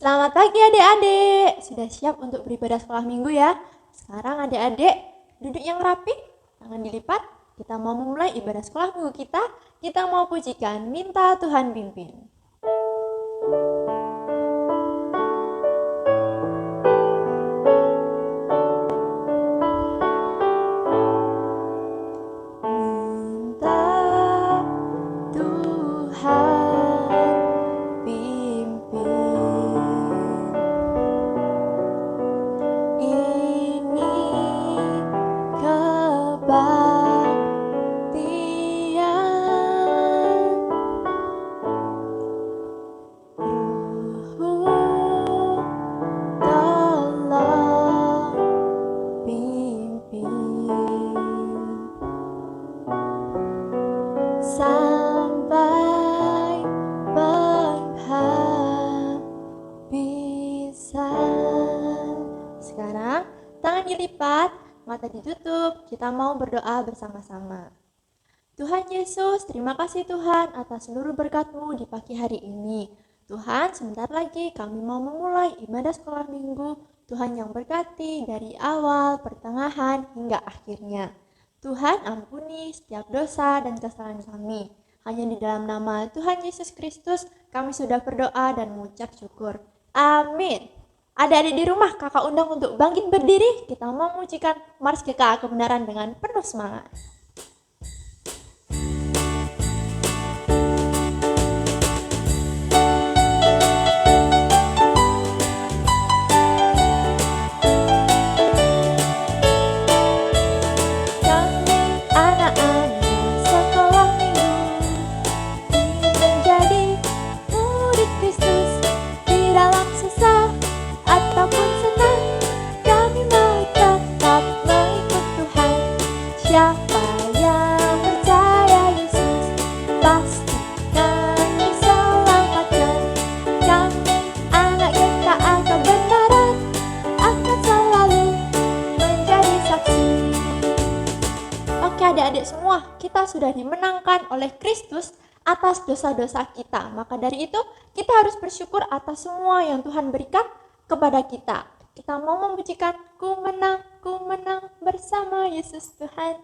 Selamat pagi adik-adik. Sudah siap untuk beribadah sekolah minggu ya? Sekarang adik-adik duduk yang rapi, tangan dilipat. Kita mau memulai ibadah sekolah minggu kita. Kita mau pujikan minta Tuhan pimpin. Sekarang tangan dilipat, mata ditutup, kita mau berdoa bersama-sama. Tuhan Yesus, terima kasih Tuhan atas seluruh berkat-Mu di pagi hari ini. Tuhan, sebentar lagi kami mau memulai ibadah sekolah minggu. Tuhan yang berkati dari awal, pertengahan, hingga akhirnya. Tuhan, ampuni setiap dosa dan kesalahan kami. Hanya di dalam nama Tuhan Yesus Kristus, kami sudah berdoa dan mengucap syukur. Amin. Adik-adik di rumah, kakak undang untuk bangkit berdiri. Kita mau mengucikan Mars GKA Kebenaran dengan penuh semangat. Adik-adik semua, kita sudah dimenangkan oleh Kristus atas dosa-dosa kita. Maka dari itu, kita harus bersyukur atas semua yang Tuhan berikan kepada kita. Kita mau memujikan, ku menang bersama Yesus Tuhan.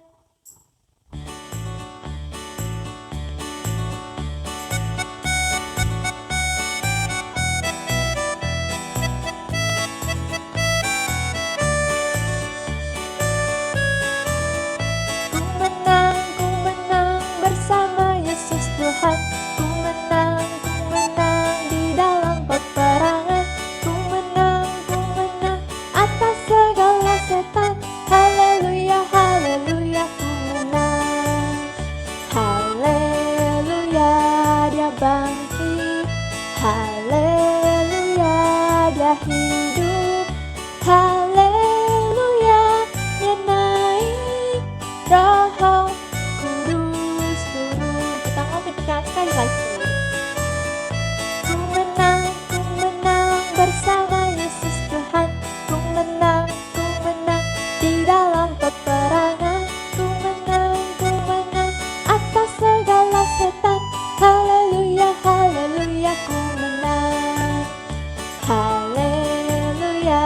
Tuhan, ku menang di dalam peperangan. Ku menang atas segala setan. Haleluya, haleluya, ku menang. Haleluya, dia bangkit. Haleluya, dia hidup. Haleluya, dia naik. Roh Kudus turun. Kita mau berikan sekali lagi. Ku menang bersama Yesus Tuhan. Ku menang di dalam peperangan. Ku menang atas segala setan. Haleluya, haleluya, ku menang. Haleluya,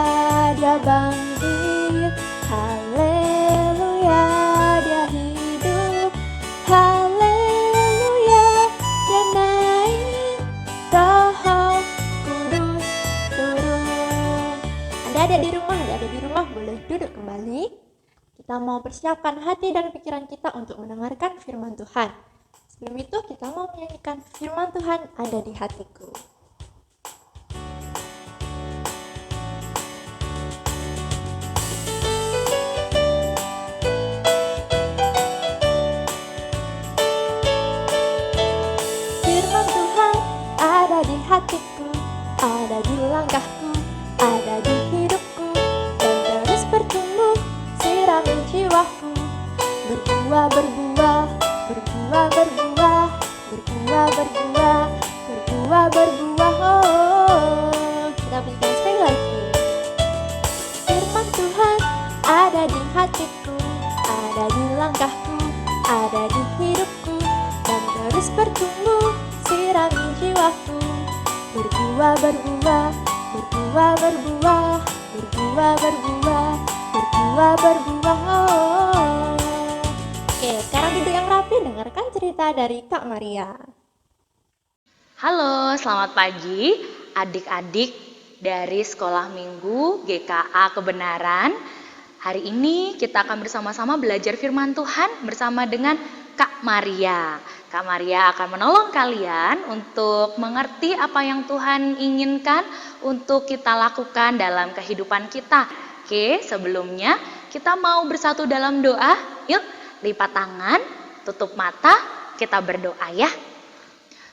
dia bangkit. Haleluya, dia hidup. Haleluya, dia naik. Roh Kudus turun. Adik-adik di rumah boleh duduk kembali. Kita mau persiapkan hati dan pikiran kita untuk mendengarkan firman Tuhan. Sebelum itu kita mau menyanyikan firman Tuhan ada di hatiku. Ada di hatiku, ada di langkahku, ada di hidupku, dan terus bertumbuh, sirami jiwaku. Berbuah, berbuah, berbuah, berbuah, berbuah, berbuah, berbuah, berbuah. Oh, kita berikan sekali lagi. Firman Tuhan ada di hatiku, ada di langkahku, ada di hidupku, dan terus bertumbuh, sirami jiwaku. Berbuah, berbuah, berbuah, berbuah, berbuah, berbuah, berbuah, berbuah. Oke, sekarang duduk yang rapi, dengarkan cerita dari Kak Maria. Halo, selamat pagi adik-adik dari Sekolah Minggu GKA Kebenaran. Hari ini kita akan bersama-sama belajar firman Tuhan bersama dengan Kak Maria. Kak Maria akan menolong kalian untuk mengerti apa yang Tuhan inginkan untuk kita lakukan dalam kehidupan kita. Oke, sebelumnya kita mau bersatu dalam doa. Yuk, lipat tangan, tutup mata, kita berdoa ya.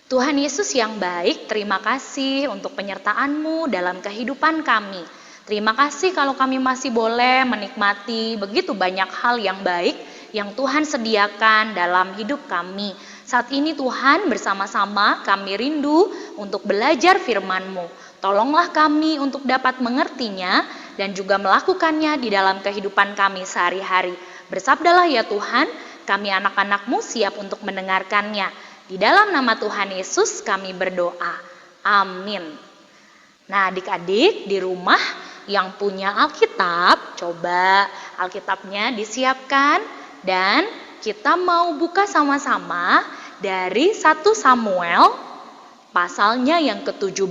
Tuhan Yesus yang baik, terima kasih untuk penyertaan-Mu dalam kehidupan kami. Terima kasih kalau kami masih boleh menikmati begitu banyak hal yang baik yang Tuhan sediakan dalam hidup kami. Saat ini Tuhan, bersama-sama kami rindu untuk belajar firman-Mu. Tolonglah kami untuk dapat mengertinya dan juga melakukannya di dalam kehidupan kami sehari-hari. Bersabdalah ya Tuhan, kami anak-anak-Mu siap untuk mendengarkannya. Di dalam nama Tuhan Yesus kami berdoa. Amin. Nah, adik-adik di rumah yang punya Alkitab, coba Alkitabnya disiapkan dan kita mau buka sama-sama dari 1 Samuel pasalnya yang ke-17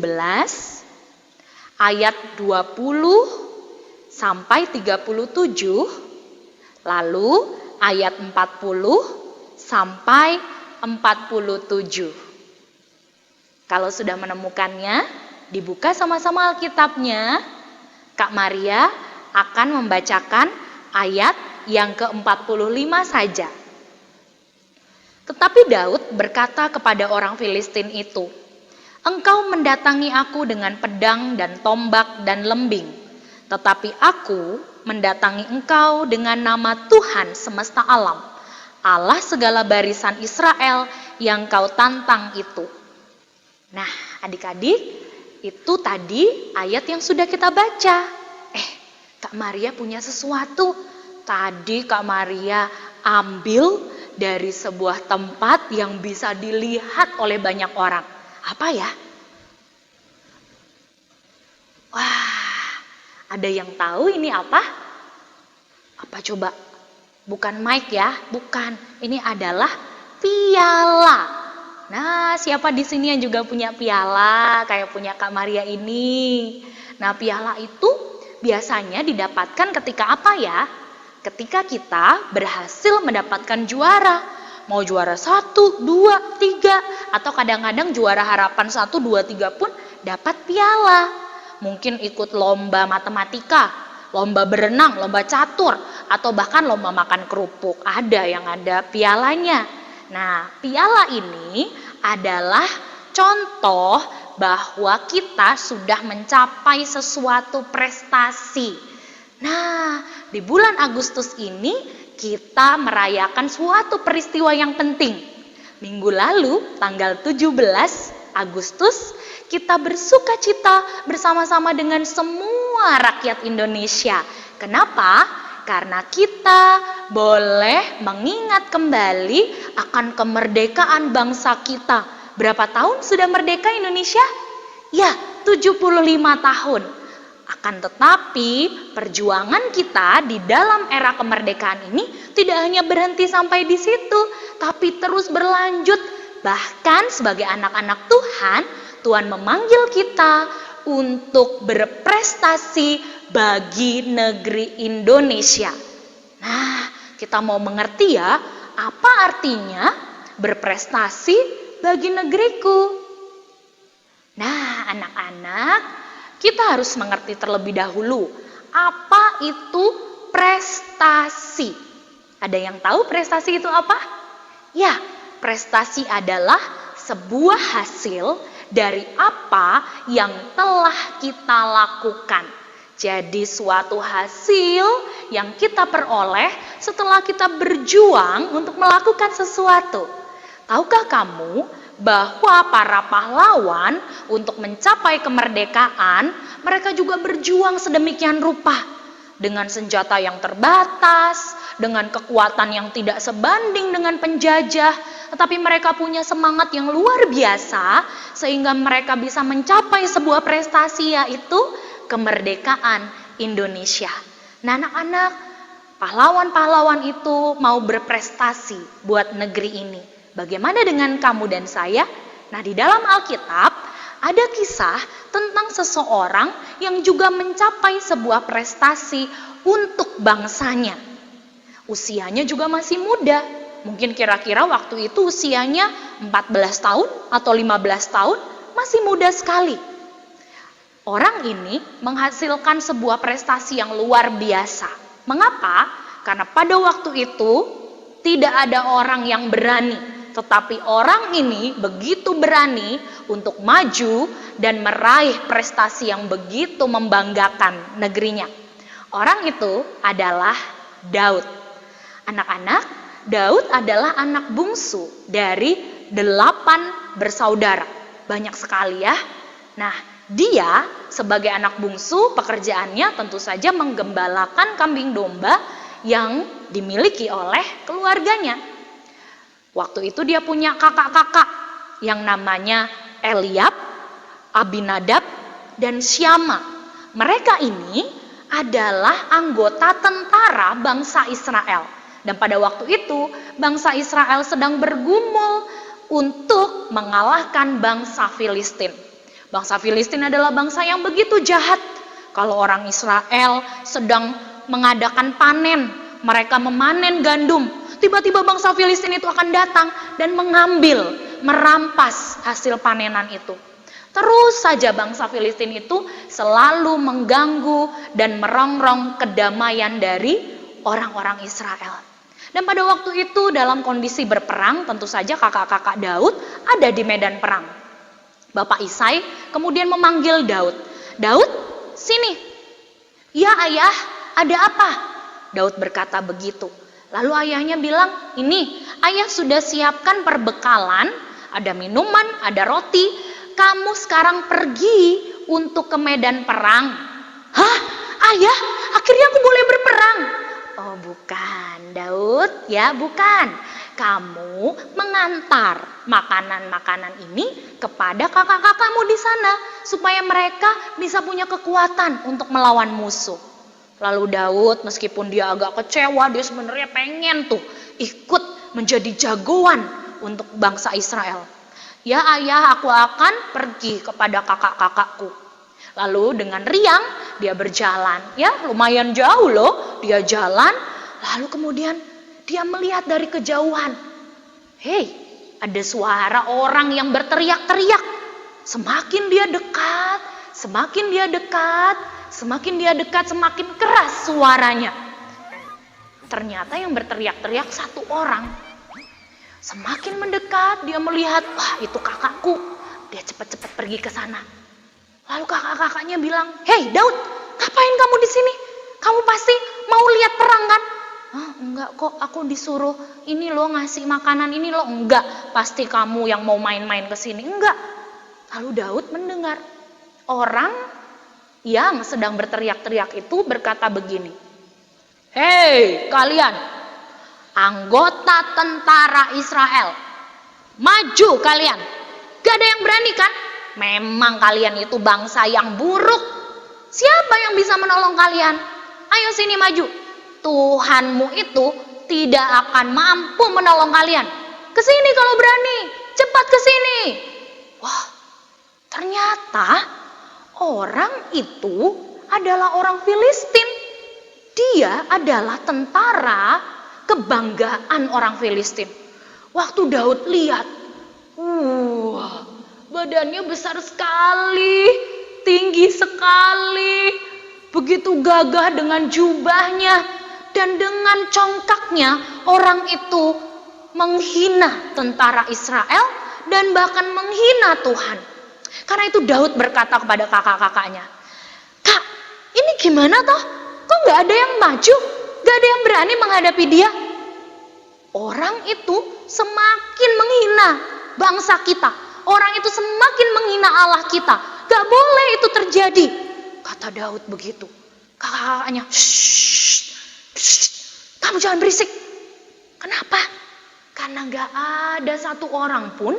ayat 20 sampai 37, lalu ayat 40 sampai 47. Kalau sudah menemukannya, dibuka sama-sama Alkitabnya. Kak Maria akan membacakan ayat yang ke-45 saja. Tetapi Daud berkata kepada orang Filistin itu, "Engkau mendatangi aku dengan pedang dan tombak dan lembing, tetapi aku mendatangi engkau dengan nama Tuhan semesta alam, Allah segala barisan Israel yang kau tantang itu." Nah, adik-adik, itu tadi ayat yang sudah kita baca. Kak Maria punya sesuatu. Tadi Kak Maria ambil dari sebuah tempat yang bisa dilihat oleh banyak orang. Apa ya? Wah, ada yang tahu ini apa? Apa coba? Bukan mic ya, bukan. Ini adalah piala. Nah, siapa di sini yang juga punya piala kayak punya Kak Maria ini? Nah, piala itu biasanya didapatkan ketika apa ya? Ketika kita berhasil mendapatkan juara. Mau juara 1, 2, 3, atau kadang-kadang juara harapan 1, 2, 3 pun dapat piala. Mungkin ikut lomba matematika, lomba berenang, lomba catur, atau bahkan lomba makan kerupuk. Ada yang ada pialanya. Nah, piala ini adalah contoh bahwa kita sudah mencapai sesuatu prestasi. Nah, di bulan Agustus ini kita merayakan suatu peristiwa yang penting. Minggu lalu, tanggal 17 Agustus, kita bersuka cita bersama-sama dengan semua rakyat Indonesia. Kenapa? Karena kita boleh mengingat kembali akan kemerdekaan bangsa kita. Berapa tahun sudah merdeka Indonesia? Ya, 75 tahun. Akan tetapi, perjuangan kita di dalam era kemerdekaan ini tidak hanya berhenti sampai di situ, tapi terus berlanjut. Bahkan sebagai anak-anak Tuhan, Tuhan memanggil kita untuk berprestasi bagi negeri Indonesia. Nah, kita mau mengerti ya, apa artinya berprestasi bagi negeriku? Nah, anak-anak, kita harus mengerti terlebih dahulu apa itu prestasi. Ada yang tahu prestasi itu apa? Ya, prestasi adalah sebuah hasil dari apa yang telah kita lakukan. Jadi suatu hasil yang kita peroleh setelah kita berjuang untuk melakukan sesuatu. Tahukah kamu bahwa para pahlawan untuk mencapai kemerdekaan, mereka juga berjuang sedemikian rupa dengan senjata yang terbatas, dengan kekuatan yang tidak sebanding dengan penjajah, tetapi mereka punya semangat yang luar biasa sehingga mereka bisa mencapai sebuah prestasi, yaitu kemerdekaan Indonesia. Nah anak-anak, pahlawan-pahlawan itu mau berprestasi buat negeri ini. Bagaimana dengan kamu dan saya? Nah di dalam Alkitab ada kisah tentang seseorang yang juga mencapai sebuah prestasi untuk bangsanya. Usianya juga masih muda. Mungkin kira-kira waktu itu usianya 14 tahun atau 15 tahun, masih muda sekali. Orang ini menghasilkan sebuah prestasi yang luar biasa. Mengapa? Karena pada waktu itu tidak ada orang yang berani, tetapi orang ini begitu berani untuk maju dan meraih prestasi yang begitu membanggakan negerinya. Orang itu adalah Daud. Anak-anak, Daud adalah anak bungsu dari 8 bersaudara. Banyak sekali ya. Nah, dia sebagai anak bungsu pekerjaannya tentu saja menggembalakan kambing domba yang dimiliki oleh keluarganya. Waktu itu dia punya kakak-kakak yang namanya Eliab, Abinadab, dan Syama. Mereka ini adalah anggota tentara bangsa Israel. Dan pada waktu itu bangsa Israel sedang bergumul untuk mengalahkan bangsa Filistin. Bangsa Filistin adalah bangsa yang begitu jahat. Kalau orang Israel sedang mengadakan panen, mereka memanen gandum, tiba-tiba bangsa Filistin itu akan datang dan mengambil, merampas hasil panenan itu. Terus saja bangsa Filistin itu selalu mengganggu dan merongrong kedamaian dari orang-orang Israel. Dan pada waktu itu dalam kondisi berperang, tentu saja kakak-kakak Daud ada di medan perang. Bapak Isai kemudian memanggil Daud. Daud, sini. Ya ayah, ada apa? Daud berkata begitu. Lalu ayahnya bilang, ini ayah sudah siapkan perbekalan, ada minuman, ada roti. Kamu sekarang pergi untuk ke medan perang. Hah? Ayah, akhirnya aku boleh berperang? Oh bukan Daud, ya bukan. Kamu mengantar makanan-makanan ini kepada kakak-kakakmu di sana supaya mereka bisa punya kekuatan untuk melawan musuh. Lalu Daud meskipun dia agak kecewa, dia sebenarnya pengen tuh ikut menjadi jagoan untuk bangsa Israel. Ya ayah, aku akan pergi kepada kakak-kakakku. Lalu dengan riang dia berjalan, ya lumayan jauh loh dia jalan. Lalu kemudian dia melihat dari kejauhan. Hei, ada suara orang yang berteriak-teriak. Semakin dia dekat, semakin dia dekat, semakin dia dekat, semakin keras suaranya. Ternyata yang berteriak-teriak satu orang. Semakin mendekat, dia melihat, wah itu kakakku. Dia cepat-cepat pergi ke sana. Lalu kakak-kakaknya bilang, hei Daud, ngapain kamu di sini? Kamu pasti mau lihat perang kan? Enggak kok, aku disuruh ini loh ngasih makanan ini loh. Enggak, pasti kamu yang mau main-main ke sini. Enggak. Lalu Daud mendengar orang yang sedang berteriak-teriak itu berkata begini. Hei kalian, anggota tentara Israel, maju kalian. Gak ada yang berani kan? Memang kalian itu bangsa yang buruk. Siapa yang bisa menolong kalian? Ayo sini maju. Tuhanmu itu tidak akan mampu menolong kalian. Kesini kalau berani, cepat kesini. Wah, ternyata orang itu adalah orang Filistin. Dia adalah tentara kebanggaan orang Filistin. Waktu Daud lihat, badannya besar sekali, tinggi sekali, begitu gagah dengan jubahnya. Dan dengan congkaknya orang itu menghina tentara Israel dan bahkan menghina Tuhan. Karena itu Daud berkata kepada kakak-kakaknya, Kak, ini gimana toh? Kok gak ada yang maju? Gak ada yang berani menghadapi dia? Orang itu semakin menghina bangsa kita. Orang itu semakin menghina Allah kita. Gak boleh itu terjadi. Kata Daud begitu. Kakak-kakaknya, kamu jangan berisik. Kenapa? Karena gak ada satu orang pun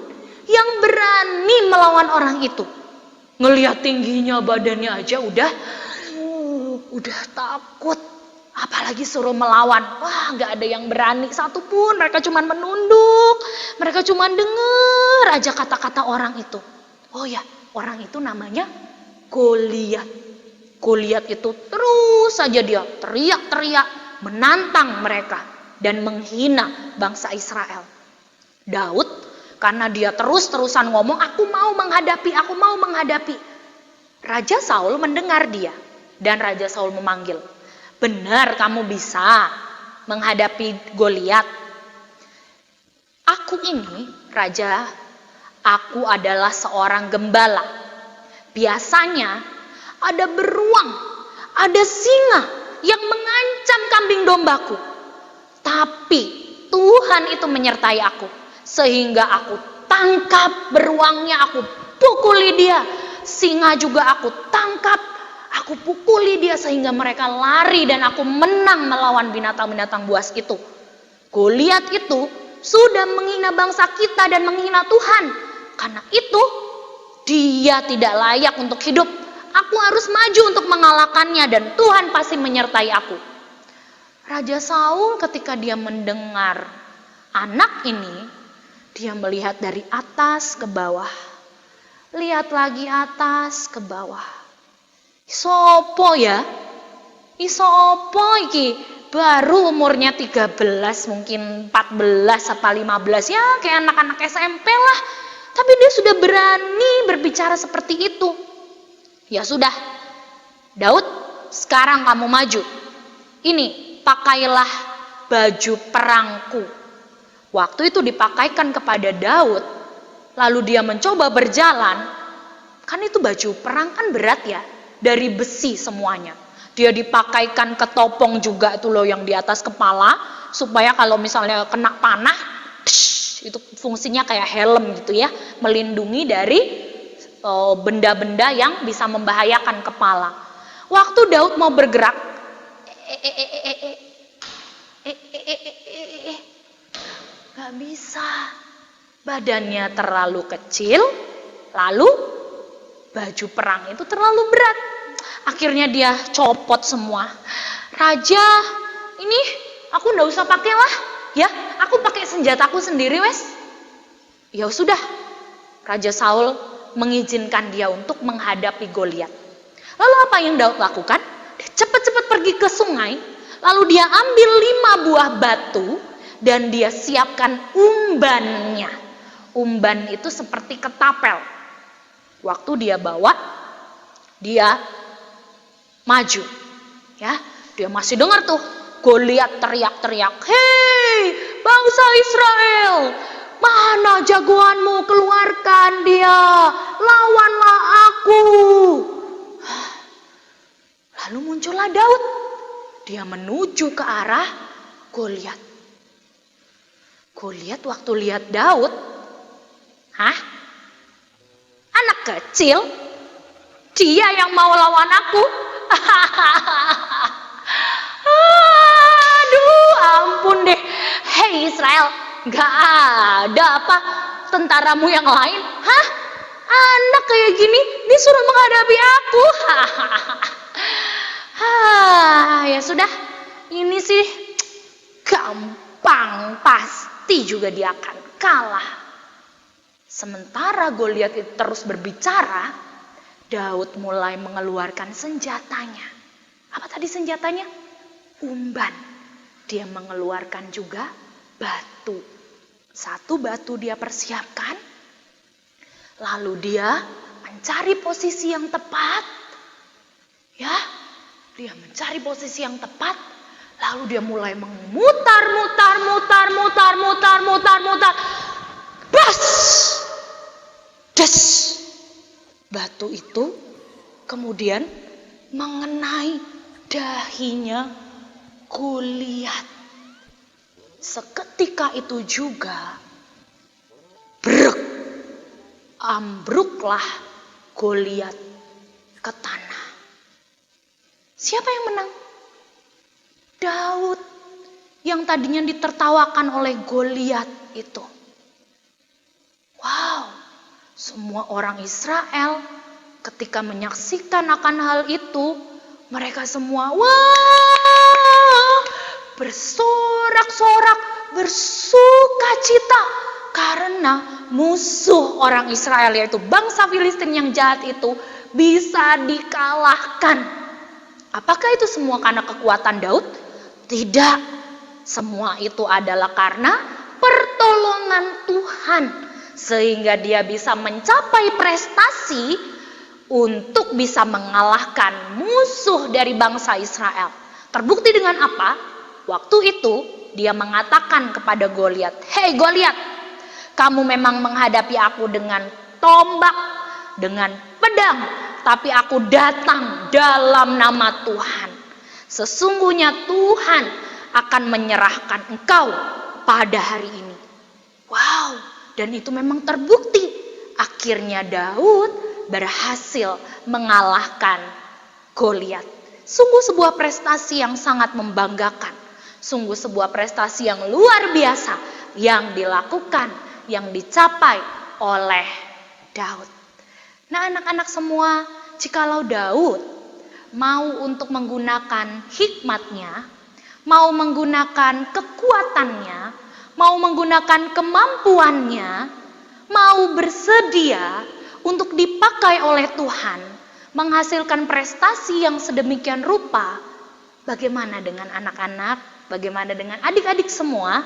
yang berani melawan orang itu. Ngelihat tingginya badannya aja udah takut. Apalagi suruh melawan. Wah, gak ada yang berani satupun. Mereka cuma menunduk. Mereka cuma denger aja kata-kata orang itu. Oh ya, orang itu namanya Goliat. Goliat itu terus saja dia teriak-teriak, menantang mereka dan menghina bangsa Israel. Daud, karena dia terus-terusan ngomong, aku mau menghadapi. Raja Saul mendengar dia dan Raja Saul memanggil, benar kamu bisa menghadapi Goliat. Aku ini, Raja, aku adalah seorang gembala. Biasanya ada beruang, ada singa yang mengancam kambing dombaku. Tapi Tuhan itu menyertai aku. Sehingga aku tangkap beruangnya, aku pukuli dia. Singa juga aku tangkap, aku pukuli dia sehingga mereka lari dan aku menang melawan binatang-binatang buas itu. Goliat itu sudah menghina bangsa kita dan menghina Tuhan. Karena itu dia tidak layak untuk hidup. Aku harus maju untuk mengalahkannya dan Tuhan pasti menyertai aku. Raja Saul ketika dia mendengar anak ini, dia melihat dari atas ke bawah. Lihat lagi atas ke bawah. Sopo ya? Isopo iki? Baru umurnya 13, mungkin 14 apa 15 ya, kayak anak-anak SMP lah. Tapi dia sudah berani berbicara seperti itu. Ya sudah, Daud, sekarang kamu maju. Ini, pakailah baju perangku. Waktu itu dipakaikan kepada Daud, lalu dia mencoba berjalan. Kan itu baju perang kan berat ya, dari besi semuanya. Dia dipakaikan ketopong juga itu loh yang di atas kepala, supaya kalau misalnya kena panah, itu fungsinya kayak helm gitu ya, melindungi dari benda-benda yang bisa membahayakan kepala. Waktu Daud mau bergerak, gak bisa. Badannya terlalu kecil, lalu baju perang itu terlalu berat. Akhirnya dia copot semua. Raja, ini aku nggak usah pakai lah, ya. Aku pakai senjataku sendiri, wes. Ya sudah. Raja Saul mengizinkan dia untuk menghadapi Goliat. Lalu apa yang Daud lakukan? Dia cepat-cepat pergi ke sungai, lalu dia ambil 5 buah batu dan dia siapkan umbannya. Umban itu seperti ketapel. Waktu dia bawa, dia maju. Ya, dia masih dengar tuh Goliat teriak-teriak, "Hei, bangsa Israel, mana jagoanmu? Keluarkan dia, lawanlah aku." Lalu muncullah Daud. Dia menuju ke arah Goliat. Goliat waktu lihat Daud, hah? Anak kecil? Dia yang mau lawan aku? Aduh, ampun deh. Hei Israel, gak ada apa tentaramu yang lain? Hah? Anak kayak gini disuruh menghadapi aku? Ya sudah, ini sih gampang, pasti juga dia akan kalah. Sementara Goliat itu terus berbicara, Daud mulai mengeluarkan senjatanya. Apa tadi senjatanya? Umban. Dia mengeluarkan juga batu. 1 batu dia persiapkan. Lalu dia mencari posisi yang tepat. Ya, dia mencari posisi yang tepat. Lalu dia mulai memutar. Bas! Des! Batu itu kemudian mengenai dahinya Goliat. Seketika itu juga brek, ambruklah Goliat ke tanah. Siapa yang menang? Daud yang tadinya ditertawakan oleh Goliat itu. Wow, semua orang Israel Ketika menyaksikan akan hal itu, mereka semua wah, bersorak-sorak, bersukacita karena musuh orang Israel, yaitu bangsa Filistin yang jahat itu, bisa dikalahkan. Apakah itu semua karena kekuatan Daud? Tidak. Semua itu adalah karena pertolongan Tuhan, sehingga dia bisa mencapai prestasi untuk bisa mengalahkan musuh dari bangsa Israel. Terbukti dengan apa? Waktu itu dia mengatakan kepada Goliat, "Hei Goliat, kamu memang menghadapi aku dengan tombak, dengan pedang, tapi aku datang dalam nama Tuhan. Sesungguhnya Tuhan akan menyerahkan engkau pada hari ini." Wow, dan itu memang terbukti. Akhirnya Daud berhasil mengalahkan Goliat. Sungguh sebuah prestasi yang sangat membanggakan. Sungguh sebuah prestasi yang luar biasa yang dilakukan, yang dicapai oleh Daud. Nah, anak-anak semua, jikalau Daud mau untuk menggunakan hikmatnya, mau menggunakan kekuatannya, mau menggunakan kemampuannya, mau bersedia untuk dipakai oleh Tuhan, menghasilkan prestasi yang sedemikian rupa, bagaimana dengan anak-anak, bagaimana dengan adik-adik semua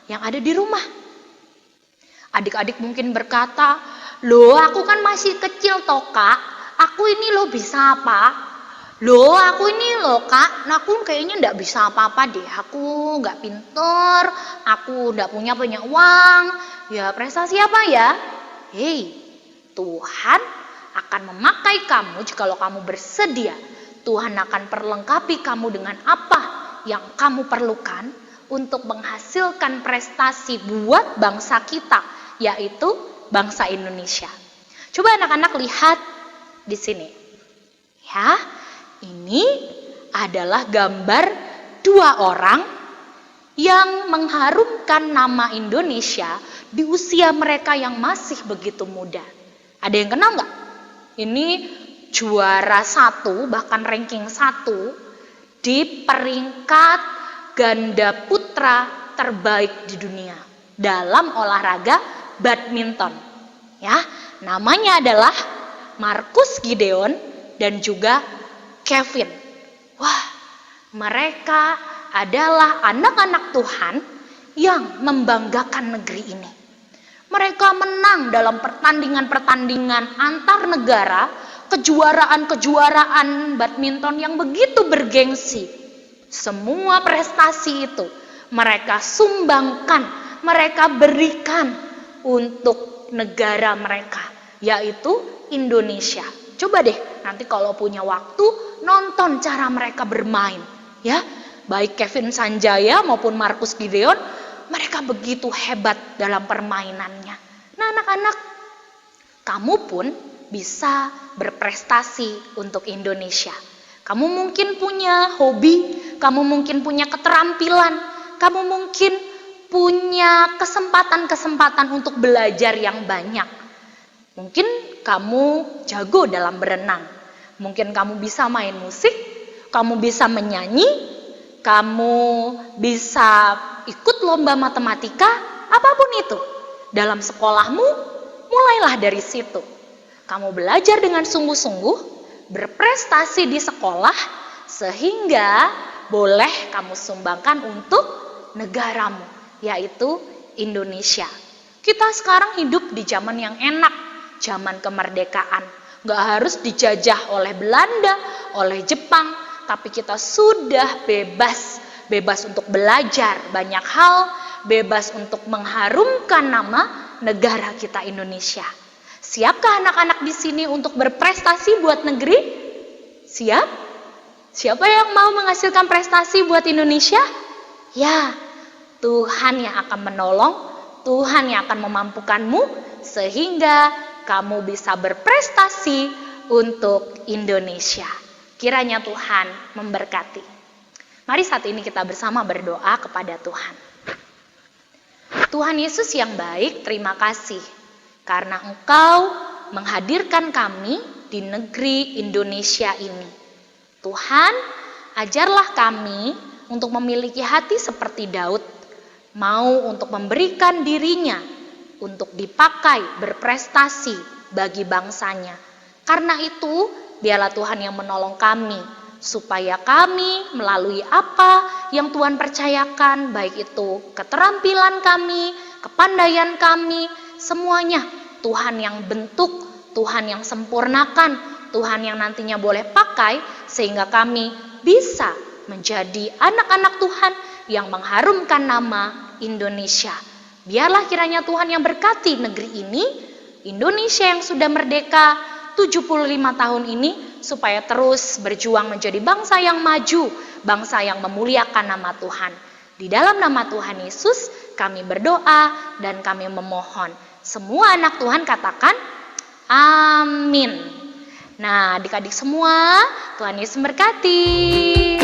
yang ada di rumah? Adik-adik mungkin berkata, "Loh, aku kan masih kecil toh kak, aku ini loh bisa apa? Loh, aku ini loh kak, aku kayaknya nggak bisa apa-apa deh, aku nggak pinter, aku nggak punya banyak uang, ya prestasi apa ya?" Hei, Tuhan akan memakai kamu jikalau kamu bersedia. Tuhan akan perlengkapi kamu dengan apa yang kamu perlukan untuk menghasilkan prestasi buat bangsa kita, yaitu bangsa Indonesia. Coba anak-anak lihat di sini. Ya, ini adalah gambar dua orang yang mengharumkan nama Indonesia di usia mereka yang masih begitu muda. Ada yang kenal nggak? Ini juara 1, bahkan ranking 1 di peringkat ganda putra terbaik di dunia dalam olahraga badminton. Ya, namanya adalah Marcus Gideon dan juga Kevin. Wah, mereka adalah anak-anak Tuhan yang membanggakan negeri ini. Mereka menang dalam pertandingan-pertandingan antar negara, kejuaraan-kejuaraan badminton yang begitu bergengsi. Semua prestasi itu mereka sumbangkan, mereka berikan untuk negara mereka, yaitu Indonesia. Coba deh nanti kalau punya waktu nonton cara mereka bermain, ya. Baik Kevin Sanjaya maupun Marcus Gideon, mereka begitu hebat dalam permainannya. Nah, anak-anak, kamu pun bisa berprestasi untuk Indonesia. Kamu mungkin punya hobi, kamu mungkin punya keterampilan, kamu mungkin punya kesempatan-kesempatan untuk belajar yang banyak. Mungkin kamu jago dalam berenang, mungkin kamu bisa main musik, kamu bisa menyanyi, kamu bisa ikut lomba matematika, apapun itu. Dalam sekolahmu, mulailah dari situ. Kamu belajar dengan sungguh-sungguh, berprestasi di sekolah, sehingga boleh kamu sumbangkan untuk negaramu, yaitu Indonesia. Kita sekarang hidup di zaman yang enak, zaman kemerdekaan. Gak harus dijajah oleh Belanda, oleh Jepang, tapi kita sudah bebas untuk belajar banyak hal, bebas untuk mengharumkan nama negara kita Indonesia. Siapkah anak-anak di sini untuk berprestasi buat negeri? Siap? Siapa yang mau menghasilkan prestasi buat Indonesia? Ya, Tuhan yang akan menolong, Tuhan yang akan memampukanmu sehingga kamu bisa berprestasi untuk Indonesia. Kiranya Tuhan memberkati. Mari saat ini kita bersama berdoa kepada Tuhan. Tuhan Yesus yang baik, terima kasih karena Engkau menghadirkan kami di negeri Indonesia ini. Tuhan, ajarlah kami untuk memiliki hati seperti Daud, mau untuk memberikan dirinya untuk dipakai berprestasi bagi bangsanya. Karena itu, biarlah Tuhan yang menolong kami, supaya kami melalui apa yang Tuhan percayakan, baik itu keterampilan kami, kepandaian kami, semuanya Tuhan yang bentuk, Tuhan yang sempurnakan, Tuhan yang nantinya boleh pakai, sehingga kami bisa menjadi anak-anak Tuhan yang mengharumkan nama Indonesia. Biarlah kiranya Tuhan yang berkati negeri ini, Indonesia yang sudah merdeka 75 tahun ini, supaya terus berjuang menjadi bangsa yang maju, bangsa yang memuliakan nama Tuhan. Di dalam nama Tuhan Yesus kami berdoa dan kami memohon. Semua anak Tuhan katakan amin. Nah, adik-adik semua, Tuhan Yesus memberkati.